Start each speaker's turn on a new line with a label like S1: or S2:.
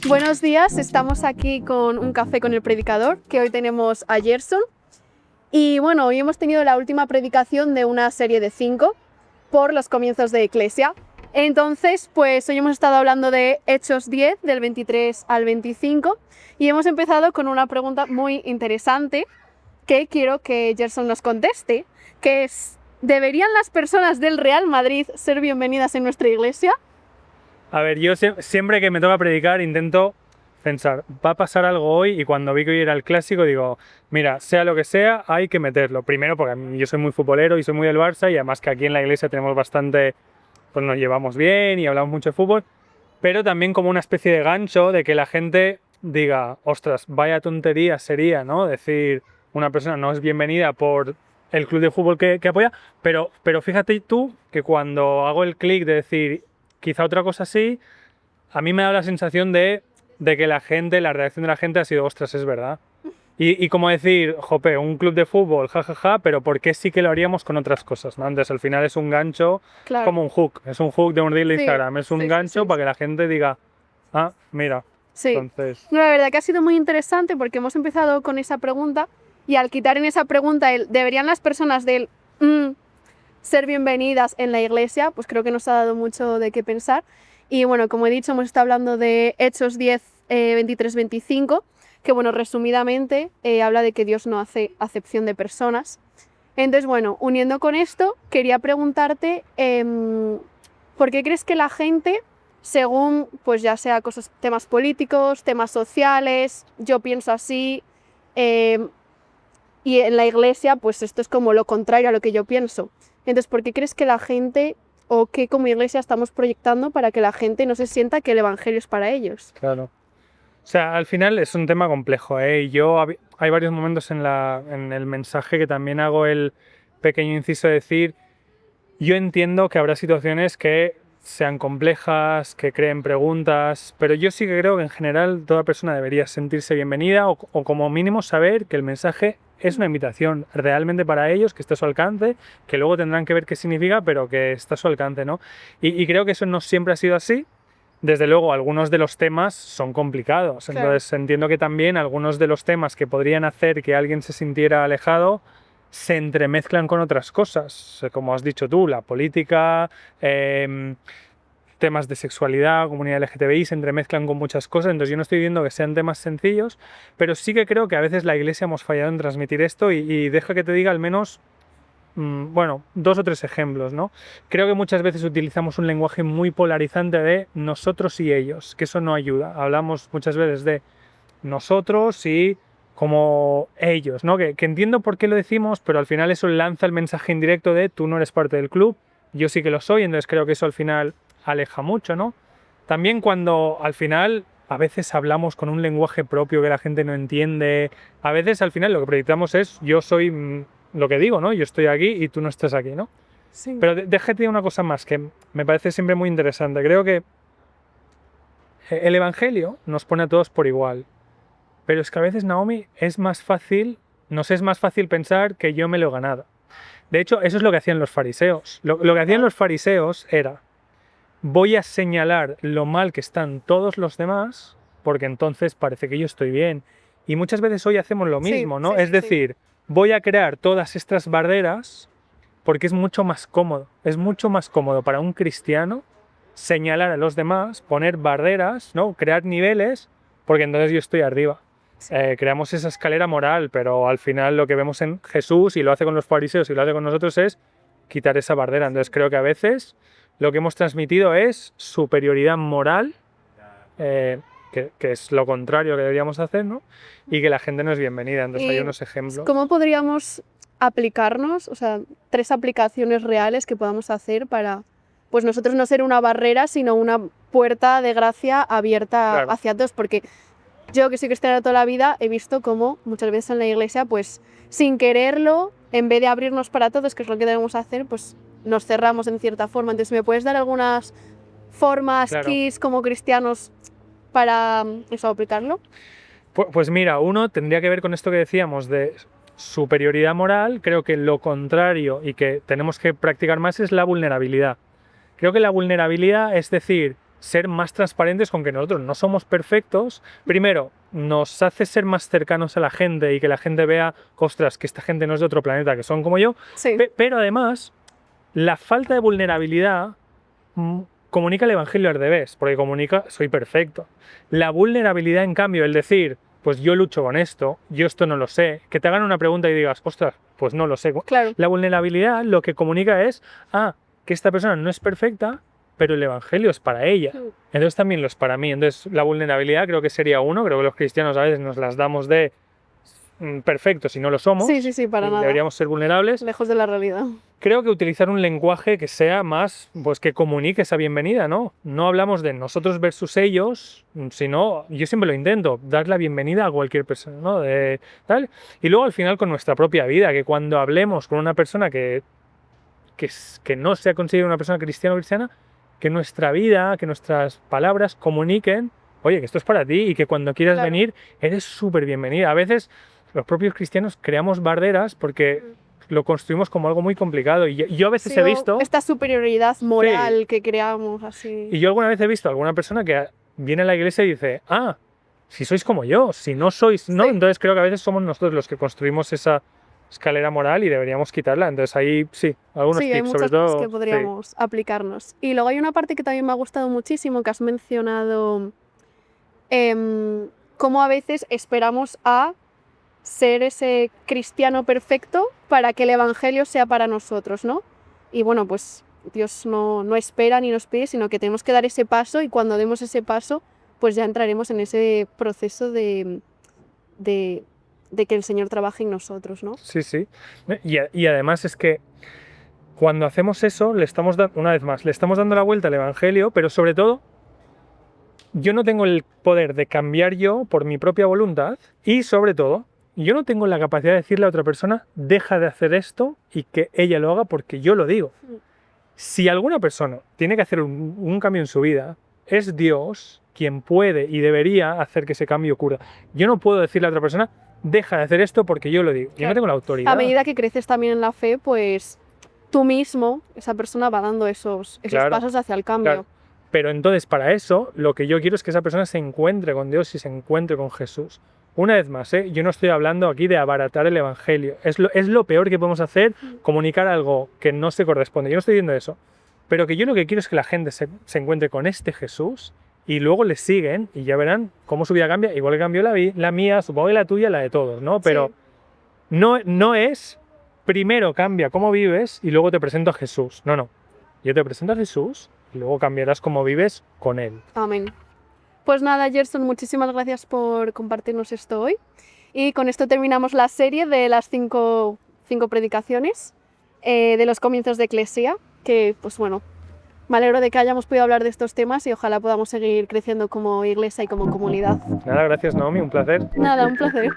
S1: Buenos días, estamos aquí con un café con el predicador, que hoy tenemos a Gerson. Y bueno, hoy hemos tenido la última predicación de una serie de 5 por los comienzos de Iglesia. Entonces, pues hoy hemos estado hablando de Hechos 10, del 23 al 25, y hemos empezado con una pregunta muy interesante que quiero que Gerson nos conteste, que es: ¿deberían las personas del Real Madrid ser bienvenidas en nuestra iglesia?
S2: A ver, yo siempre que me toca predicar intento pensar, va a pasar algo hoy, y cuando vi que hoy era el clásico digo, mira, sea lo que sea, hay que meterlo. Primero porque yo soy muy futbolero y soy muy del Barça, y además que aquí en la iglesia tenemos bastante, pues nos llevamos bien y hablamos mucho de fútbol, pero también como una especie de gancho de que la gente diga, ostras, vaya tontería sería, ¿no? Decir, una persona no es bienvenida por el club de fútbol que apoya, pero fíjate tú que cuando hago el clic de decir, quizá otra cosa sí, a mí me da la sensación de que la reacción de la gente ha sido, ostras, es verdad. Y como decir, jope, un club de fútbol, jajaja, pero ¿por qué sí que lo haríamos con otras cosas, ¿no? Entonces al final es un gancho,
S1: Claro.
S2: como un hook, es un hook de un reel de
S1: Sí,
S2: Instagram, es un
S1: sí,
S2: gancho
S1: sí.
S2: para que la gente diga, ah, mira.
S1: Sí,
S2: Entonces,
S1: no, la verdad que ha sido muy interesante porque hemos empezado con esa pregunta, y al quitar en esa pregunta el ¿deberían las personas del ser bienvenidas en la iglesia? Pues creo que nos ha dado mucho de qué pensar. Y bueno, como he dicho, hemos estado hablando de Hechos 10, 23-25, que bueno, resumidamente habla de que Dios no hace acepción de personas. Entonces, bueno, uniendo con esto, quería preguntarte, ¿por qué crees que la gente, según, pues ya sea temas políticos, temas sociales, yo pienso así, y en la iglesia, pues esto es como lo contrario a lo que yo pienso? Entonces, ¿por qué crees que la gente, o qué como iglesia estamos proyectando para que la gente no se sienta que el evangelio es para ellos?
S2: claro. O sea, al final es un tema complejo, ¿eh? Y hay varios momentos en el mensaje que también hago el pequeño inciso de decir, yo entiendo que habrá situaciones que sean complejas, que creen preguntas, pero yo sí que creo que en general toda persona debería sentirse bienvenida, o como mínimo saber que el mensaje es una invitación realmente para ellos, que está a su alcance, que luego tendrán que ver qué significa, pero que está a su alcance, ¿no? Y creo que eso no siempre ha sido así. Desde luego, algunos de los temas son complicados,
S1: Claro.
S2: Entonces entiendo que también algunos de los temas que podrían hacer que alguien se sintiera alejado se entremezclan con otras cosas, como has dicho tú, la política, temas de sexualidad, comunidad LGTBI, se entremezclan con muchas cosas. Entonces yo no estoy diciendo que sean temas sencillos, pero sí que creo que a veces la iglesia hemos fallado en transmitir esto, y deja que te diga al menos, bueno, 2 o 3 ejemplos, ¿no? Creo que muchas veces utilizamos un lenguaje muy polarizante de nosotros y ellos, que eso no ayuda. Hablamos muchas veces de nosotros y como ellos, ¿no? Que entiendo por qué lo decimos, pero al final eso lanza el mensaje indirecto de tú no eres parte del club, yo sí que lo soy. Entonces creo que eso al final aleja mucho, ¿no? También cuando al final a veces hablamos con un lenguaje propio que la gente no entiende, a veces al final lo que proyectamos es yo soy lo que digo, ¿no? Yo estoy aquí y tú no estás aquí, ¿no?
S1: Sí.
S2: Pero déjate una cosa más que me parece siempre muy interesante. Creo que el Evangelio nos pone a todos por igual. Pero es que a veces, Naomi, nos es más fácil pensar que yo me lo he ganado. De hecho, eso es lo que hacían los fariseos. Lo que hacían los fariseos era, voy a señalar lo mal que están todos los demás, porque entonces parece que yo estoy bien. Y muchas veces hoy hacemos lo mismo, ¿no?
S1: Sí,
S2: Es decir, voy a crear todas estas barreras porque es mucho más cómodo. Es mucho más cómodo para un cristiano señalar a los demás, poner barreras, ¿no? Crear niveles, porque entonces yo estoy arriba.
S1: Sí.
S2: Creamos esa escalera moral, pero al final lo que vemos en Jesús, y lo hace con los fariseos y lo hace con nosotros, es quitar esa barrera. Entonces creo que a veces lo que hemos transmitido es superioridad moral, que es lo contrario que deberíamos hacer, ¿no? Y que la gente no es bienvenida. Entonces hay unos ejemplos.
S1: ¿Cómo podríamos aplicarnos, o sea, 3 aplicaciones reales que podamos hacer para, pues nosotros no ser una barrera, sino una puerta de gracia abierta,
S2: Claro.
S1: hacia todos? Porque yo, que soy cristiana toda la vida, he visto cómo muchas veces en la iglesia, pues sin quererlo, en vez de abrirnos para todos, que es lo que debemos hacer, pues nos cerramos en cierta forma. Entonces, ¿me puedes dar algunas formas,
S2: Claro.
S1: keys como cristianos para eso, aplicarlo?
S2: Pues mira, uno tendría que ver con esto que decíamos de superioridad moral. Creo que lo contrario y que tenemos que practicar más es la vulnerabilidad. Creo que la vulnerabilidad es decir, ser más transparentes con que nosotros no somos perfectos. Primero, nos hace ser más cercanos a la gente y que la gente vea, ostras, que esta gente no es de otro planeta, que son como yo.
S1: Sí.
S2: Pero además, la falta de vulnerabilidad comunica el evangelio al revés, porque comunica, soy perfecto. La vulnerabilidad, en cambio, el decir, pues yo lucho con esto, yo esto no lo sé, que te hagan una pregunta y digas, ostras, pues no lo sé.
S1: Claro.
S2: La vulnerabilidad lo que comunica es, que esta persona no es perfecta, pero el evangelio es para ella. Entonces también lo es para mí. Entonces la vulnerabilidad creo que sería uno. Creo que los cristianos a veces nos las damos de perfectos y no lo somos.
S1: Sí, para nada.
S2: Deberíamos ser vulnerables.
S1: Lejos de la realidad.
S2: Creo que utilizar un lenguaje que sea más, pues que comunique esa bienvenida, ¿no? No hablamos de nosotros versus ellos, sino, yo siempre lo intento, dar la bienvenida a cualquier persona, ¿no? Tal. Y luego al final con nuestra propia vida, que cuando hablemos con una persona que no sea considerada una persona cristiana o cristiana, que nuestra vida, que nuestras palabras comuniquen, oye, que esto es para ti y que cuando quieras venir eres súper bienvenida. A veces los propios cristianos creamos barreras porque lo construimos como algo muy complicado y yo a veces he visto...
S1: Esta superioridad moral que creamos así...
S2: Y yo alguna vez he visto a alguna persona que viene a la iglesia y dice, si sois como yo, si no sois... ¿no? Entonces creo que a veces somos nosotros los que construimos esa escalera moral y deberíamos quitarla. Entonces ahí sí, algunos tips,
S1: hay muchas
S2: sobre todo
S1: cosas que podríamos aplicarnos. Y luego hay una parte que también me ha gustado muchísimo, que has mencionado, cómo a veces esperamos a ser ese cristiano perfecto para que el evangelio sea para nosotros, ¿no? Y bueno, pues Dios no espera ni nos pide, sino que tenemos que dar ese paso y cuando demos ese paso, pues ya entraremos en ese proceso de que el Señor trabaje en nosotros, ¿no?
S2: Sí. Y además es que cuando hacemos eso, le estamos dando la vuelta al evangelio, pero sobre todo, yo no tengo el poder de cambiar yo por mi propia voluntad y sobre todo, yo no tengo la capacidad de decirle a otra persona, deja de hacer esto y que ella lo haga porque yo lo digo. Si alguna persona tiene que hacer un cambio en su vida, es Dios quien puede y debería hacer que ese cambio ocurra. Yo no puedo decirle a otra persona, deja de hacer esto porque yo lo digo. Yo no tengo la autoridad.
S1: A medida que creces también en la fe, pues tú mismo, esa persona va dando esos pasos hacia el cambio.
S2: Claro. Pero entonces para eso lo que yo quiero es que esa persona se encuentre con Dios y se encuentre con Jesús. Una vez más, yo no estoy hablando aquí de abaratar el evangelio. Es lo peor que podemos hacer, comunicar algo que no se corresponde. Yo no estoy diciendo eso. Pero que yo lo que quiero es que la gente se encuentre con este Jesús y luego le siguen y ya verán cómo su vida cambia. Igual que cambió la mía, supongo que la tuya, la de todos, ¿no? Pero no es primero cambia cómo vives y luego te presento a Jesús. No. Yo te presento a Jesús y luego cambiarás cómo vives con Él.
S1: Amén. Pues nada, Gerson, muchísimas gracias por compartirnos esto hoy. Y con esto terminamos la serie de las cinco predicaciones de los comienzos de Eclesia, que pues bueno, me alegro de que hayamos podido hablar de estos temas y ojalá podamos seguir creciendo como iglesia y como comunidad.
S2: Nada, gracias Naomi, un placer.
S1: Nada, un placer.